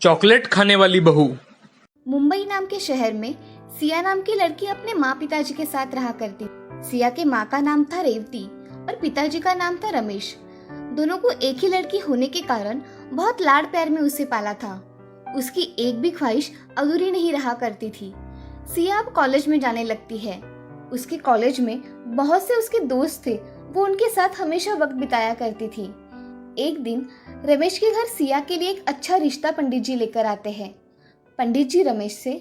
Chocolate खाने वाली बहू। मुंबई नाम के शहर में सिया नाम की लड़की अपने माँ पिताजी के साथ रहा करती। सिया के माँ का नाम था रेवती और पिताजी का नाम था रमेश। दोनों को एक ही लड़की होने के कारण बहुत लाड़ प्यार में उसे पाला था। उसकी एक भी ख्वाहिश अधूरी नहीं रहा करती थी। सिया अब कॉलेज में जाने लगती है। उसके कॉलेज में बहुत से उसके दोस्त थे, वो उनके साथ हमेशा वक्त बिताया करती थी। एक दिन रमेश के घर सिया के लिए एक अच्छा रिश्ता पंडित जी लेकर आते हैं। पंडित जी रमेश से,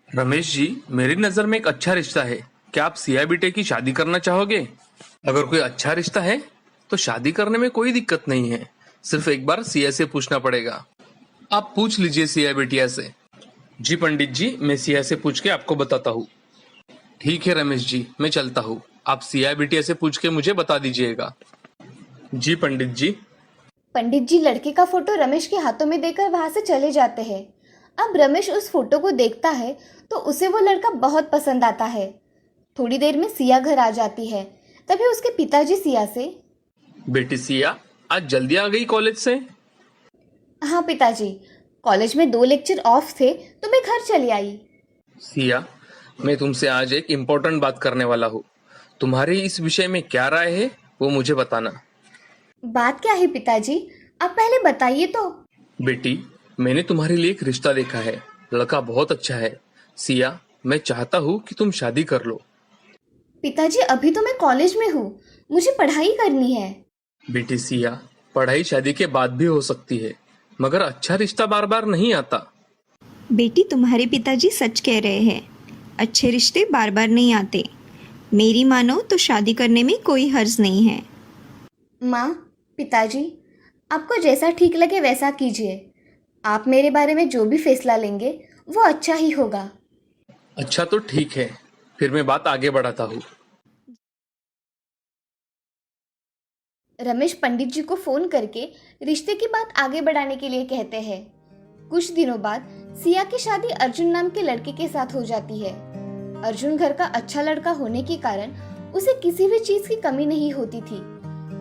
रमेश जी, मेरी नजर में एक अच्छा रिश्ता है। क्या आप सिया बेटे की शादी करना चाहोगे? अगर कोई अच्छा रिश्ता है तो शादी करने में कोई दिक्कत नहीं है। सिर्फ एक बार सिया से पूछना पड़ेगा। आप पूछ लीजिए सिया बेटिया से। जी पंडित जी, मैं सिया से पूछ के आपको बताता हूँ। ठीक है रमेश जी, मैं चलता हूँ। आप सिया बेटिया से पूछ के मुझे बता दीजिएगा। जी पंडित जी। पंडित जी लड़के का फोटो रमेश के हाथों में देकर वहां से चले जाते हैं। अब रमेश उस फोटो को देखता है तो उसे वो लड़का बहुत पसंद आता है। थोड़ी देर में सिया घर आ जाती है। तभी उसके पिताजी सिया से, बेटी सिया, आज जल्दी आ गई कॉलेज से? हाँ पिताजी, कॉलेज में 2 लेक्चर ऑफ थे तो मैं घर चली आई। सिया, मैं तुमसे आज एक इम्पोर्टेंट बात करने वाला हूँ। तुम्हारी इस विषय में क्या राय है वो मुझे बताना। बात क्या है पिताजी, आप पहले बताइए तो। बेटी, मैंने तुम्हारे लिए एक रिश्ता देखा है। लड़का बहुत अच्छा है। सिया, मैं चाहता हूँ कि तुम शादी कर लो। पिताजी अभी तो मैं कॉलेज में हूँ, मुझे पढ़ाई करनी है। बेटी सिया, पढ़ाई शादी के बाद भी हो सकती है, मगर अच्छा रिश्ता बार बार नहीं आता। बेटी, तुम्हारे पिताजी सच कह रहे हैं। अच्छे रिश्ते बार बार नहीं आते। मेरी मानो तो शादी करने में कोई हर्ज नहीं है। माँ, पिताजी, आपको जैसा ठीक लगे वैसा कीजिए। आप मेरे बारे में जो भी फैसला लेंगे वो अच्छा ही होगा। अच्छा तो ठीक है, फिर मैं बात आगे बढ़ाता हूँ। रमेश पंडित जी को फोन करके रिश्ते की बात आगे बढ़ाने के लिए कहते हैं। कुछ दिनों बाद सिया की शादी अर्जुन नाम के लड़के के साथ हो जाती है। अर्जुन घर का अच्छा लड़का होने के कारण उसे किसी भी चीज की कमी नहीं होती थी।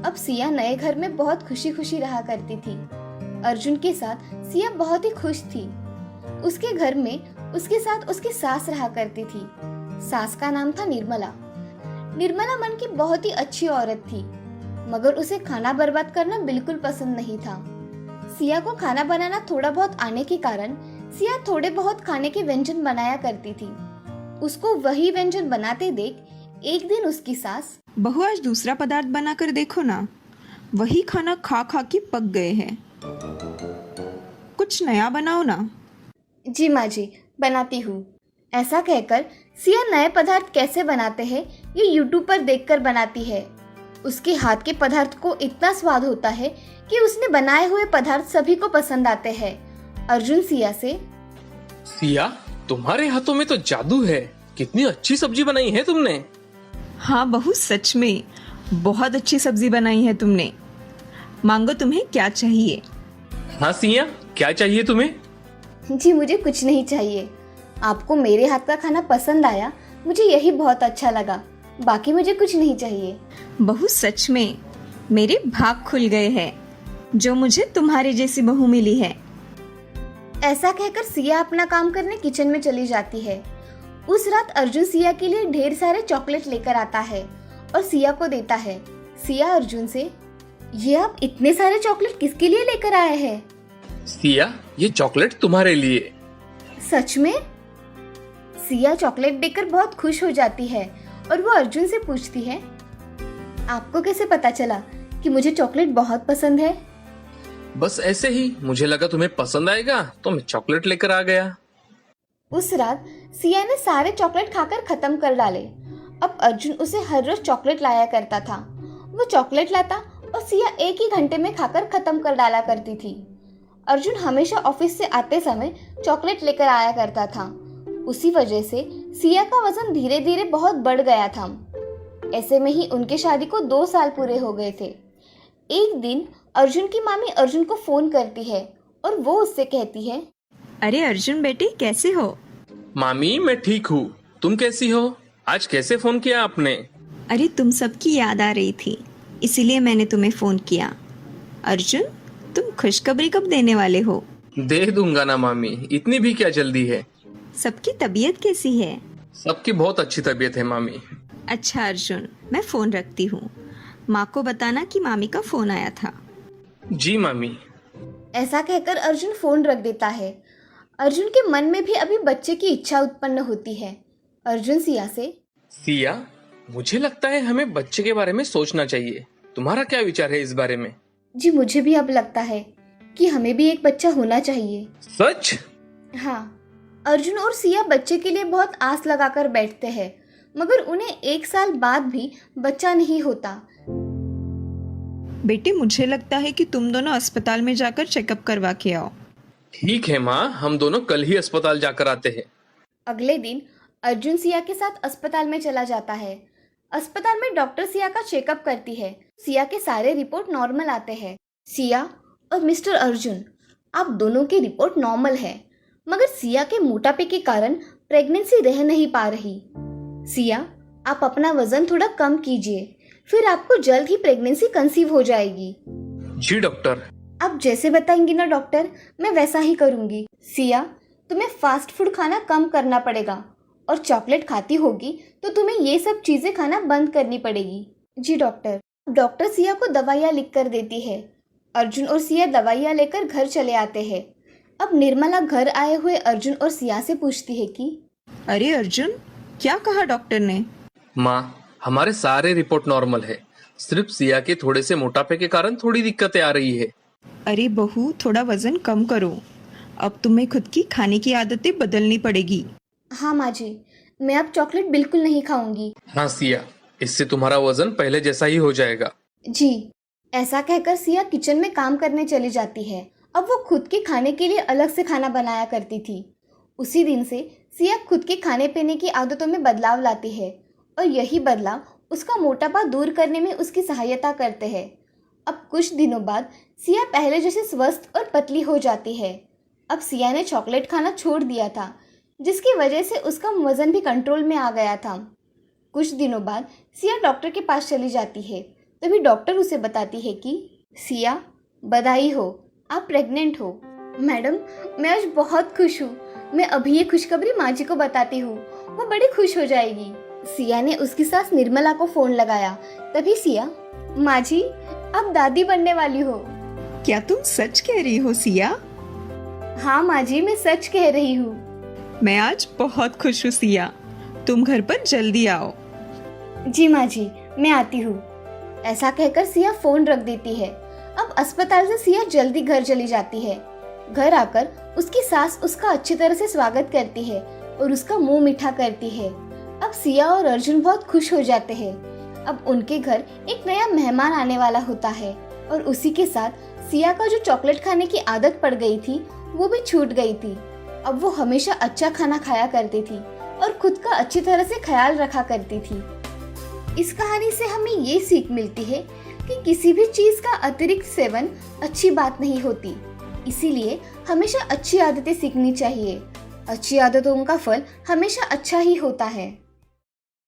अब सिया नए घर में बहुत खुशी खुशी रहा करती थी। अर्जुन के साथ सिया बहुत ही खुश थी। उसके घर में उसके साथ उसकी सास रहा करती थी। सास का नाम था निर्मला। निर्मला मन की बहुत ही अच्छी औरत थी, मगर उसे खाना बर्बाद करना बिल्कुल पसंद नहीं था। सिया को खाना बनाना थोड़ा बहुत आने के कारण सिया थोड़े बहुत खाने के व्यंजन बनाया करती थी। उसको वही व्यंजन बनाते देख एक दिन उसकी सास, बहू, आज दूसरा पदार्थ बनाकर देखो ना। वही खाना खा खा के पक गए हैं। कुछ नया बनाओ ना। जी माँ जी, बनाती हूँ। ऐसा कहकर सिया नए पदार्थ कैसे बनाते हैं ये यूट्यूब पर देखकर बनाती है। उसके हाथ के पदार्थ को इतना स्वाद होता है कि उसने बनाए हुए पदार्थ सभी को पसंद आते हैं। अर्जुन सिया से, सिया, तुम्हारे हाथों में तो जादू है। कितनी अच्छी सब्जी बनाई है तुमने। हाँ बहू, सच में बहुत अच्छी सब्जी बनाई है तुमने। मांगो, तुम्हें क्या चाहिए? हाँ सिया, क्या चाहिए तुम्हें? जी मुझे कुछ नहीं चाहिए। आपको मेरे हाथ का खाना पसंद आया, मुझे यही बहुत अच्छा लगा। बाकी मुझे कुछ नहीं चाहिए। बहू, सच में मेरे भाग खुल गए हैं जो मुझे तुम्हारे जैसी बहू मिली है। ऐसा कहकर सिया अपना काम करने किचन में चली जाती है। उस रात अर्जुन सिया के लिए ढेर सारे चॉकलेट लेकर आता है और सिया को देता है। सिया अर्जुन से, ये आप इतने सारे चॉकलेट किसके लिए लेकर आए हैं? सिया, ये चॉकलेट तुम्हारे लिए। सच में? सिया चॉकलेट देखकर बहुत खुश हो जाती है और वो अर्जुन से पूछती है, आपको कैसे पता चला कि मुझे चॉकलेट बहुत पसंद है? बस ऐसे ही, मुझे लगा तुम्हें पसंद आएगा तो मैं चॉकलेट लेकर आ गया। उस रात सिया ने सारे चॉकलेट खाकर खत्म कर डाले। अब अर्जुन उसे हर रोज चॉकलेट लाया करता था। वो चॉकलेट लाता और सिया एक ही घंटे में खाकर खत्म कर डाला करती थी। अर्जुन हमेशा ऑफिस से आते समय चॉकलेट लेकर आया करता था। उसी वजह से सिया का वजन धीरे धीरे बहुत बढ़ गया था। ऐसे में ही उनके शादी को 2 साल पूरे हो गए थे। एक दिन अर्जुन की मामी अर्जुन को फोन करती है और वो उससे कहती है, अरे अर्जुन बेटे, कैसे हो? मामी, मैं ठीक हूँ। तुम कैसी हो? आज कैसे फोन किया आपने? अरे तुम सबकी याद आ रही थी, इसीलिए मैंने तुम्हें फोन किया। अर्जुन, तुम खुशखबरी कब देने वाले हो? दे दूंगा ना मामी, इतनी भी क्या जल्दी है। सबकी तबीयत कैसी है? सबकी बहुत अच्छी तबीयत है मामी। अच्छा अर्जुन, मैं फ़ोन रखती हूँ। माँ को बताना कि मामी का फ़ोन आया था। जी मामी। ऐसा कहकर अर्जुन फोन रख देता है। अर्जुन के मन में भी अभी बच्चे की इच्छा उत्पन्न होती है। अर्जुन सिया से, सिया, मुझे लगता है हमें बच्चे के बारे में सोचना चाहिए। तुम्हारा क्या विचार है इस बारे में? जी मुझे भी अब लगता है कि हमें भी एक बच्चा होना चाहिए। सच? हाँ, अर्जुन और सिया बच्चे के लिए बहुत आस लगाकर बैठते हैं, मगर उन्हें 1 साल बाद भी बच्चा नहीं होता। बेटे, मुझे लगता है कि तुम दोनों अस्पताल में जाकर चेकअप करवा के आओ। ठीक है माँ, हम दोनों कल ही अस्पताल जाकर आते हैं। अगले दिन अर्जुन सिया के साथ अस्पताल में चला जाता है। अस्पताल में डॉक्टर सिया का चेकअप करती है। सिया के सारे रिपोर्ट नॉर्मल आते हैं। सिया और मिस्टर अर्जुन, आप दोनों की रिपोर्ट नॉर्मल है, मगर सिया के मोटापे के कारण प्रेगनेंसी रह नहीं पा रही। सिया, आप अपना वजन थोड़ा कम कीजिए, फिर आपको जल्द ही प्रेगनेंसी कंसीव हो जाएगी। जी डॉक्टर। आप जैसे बताएंगी ना डॉक्टर, मैं वैसा ही करूंगी। सिया, तुम्हें फास्ट फूड खाना कम करना पड़ेगा और चॉकलेट खाती होगी तो तुम्हें ये सब चीजें खाना बंद करनी पड़ेगी। जी डॉक्टर। डॉक्टर सिया को दवाइयाँ लिख कर देती है। अर्जुन और सिया दवाइयाँ लेकर घर चले आते हैं। अब निर्मला घर आए हुए अर्जुन और सिया से पूछती है कि अरे अर्जुन, क्या कहा डॉक्टर ने? माँ, हमारे सारे रिपोर्ट नॉर्मल है, सिर्फ सिया के थोड़े से मोटापे के कारण थोड़ी दिक्कतें आ रही है। अरे बहू, थोड़ा वजन कम करो। अब तुम्हें खुद की खाने की आदतें बदलनी पड़ेगी। हाँ माँ जी, मैं अब चॉकलेट बिल्कुल नहीं खाऊंगी। हाँ सिया, इससे तुम्हारा वजन पहले जैसा ही हो जाएगा। जी। ऐसा कहकर सिया किचन में काम करने चली जाती है। अब वो खुद के खाने के लिए अलग से खाना बनाया करती थी। उसी दिन से सिया खुद के खाने पीने की आदतों में बदलाव लाती है और यही बदलाव उसका मोटापा दूर करने में उसकी सहायता करते हैं। अब कुछ दिनों बाद सिया पहले जैसे स्वस्थ और पतली हो जाती है। अब सिया ने चॉकलेट खाना छोड़ दिया था, जिसकी वजह से उसका वजन भी कंट्रोल में आ गया था। कुछ दिनों बाद सिया डॉक्टर के पास चली जाती है। तभी डॉक्टर उसे बताती है कि सिया, बधाई हो, आप प्रेग्नेंट हो। मैडम, मैं आज बहुत खुश हूँ। मैं अभी ये खुशखबरी माँ जी को बताती हूँ, वो बड़ी खुश हो जाएगी। सिया ने उसकी सास निर्मला को फोन लगाया। तभी सिया, माँ जी, आप दादी बनने वाली हो। क्या तुम सच कह रही हो सिया? हाँ माँ जी, मैं सच कह रही हूँ। मैं आज बहुत खुश हूँ सिया। तुम घर पर जल्दी आओ। जी माँ जी, मैं आती हूँ। ऐसा कहकर सिया फोन रख देती है। अब अस्पताल से सिया जल्दी घर चली जाती है। घर आकर उसकी सास उसका अच्छी तरह से स्वागत करती है और उसका मुंह मीठा करती है। अब सिया और अर्जुन बहुत खुश हो जाते हैं। अब उनके घर एक नया मेहमान आने वाला होता है और उसी के साथ सिया का जो चॉकलेट खाने की आदत पड़ गई थी वो भी छूट गई थी। अब वो हमेशा अच्छा खाना खाया करती थी और खुद का अच्छी तरह से ख्याल रखा करती थी। इस कहानी से हमें ये सीख मिलती है कि किसी भी चीज का अतिरिक्त सेवन अच्छी बात नहीं होती। इसीलिए हमेशा अच्छी आदतें सीखनी चाहिए। अच्छी आदतों का फल हमेशा अच्छा ही होता है।